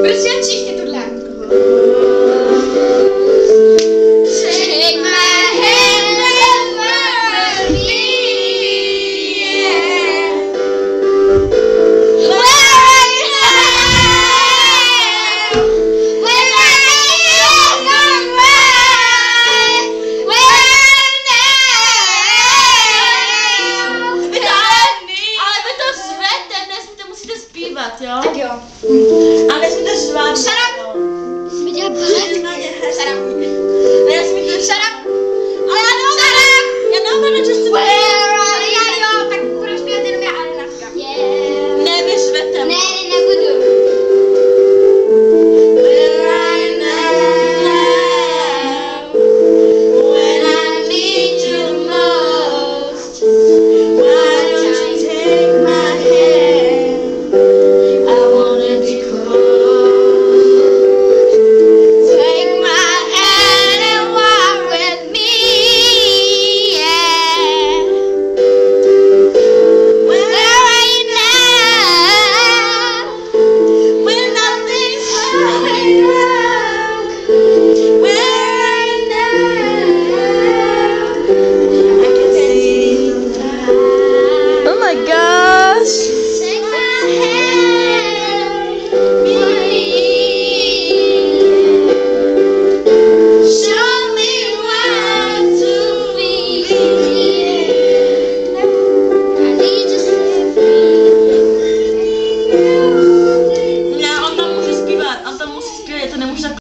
Prostě všichni tohle. Shake my hand over me, yeah. Where are you now? When I look around, where are you now? Ale vy to zvete, nesmíte, musíte zpívat, jo? Tak jo. A nesmíte řvát. Shut up. Jsi viděla balet? Shut up. Nesmíte. Shut up. Ale já neumím. Shut up. Já neumím, že jsi... Where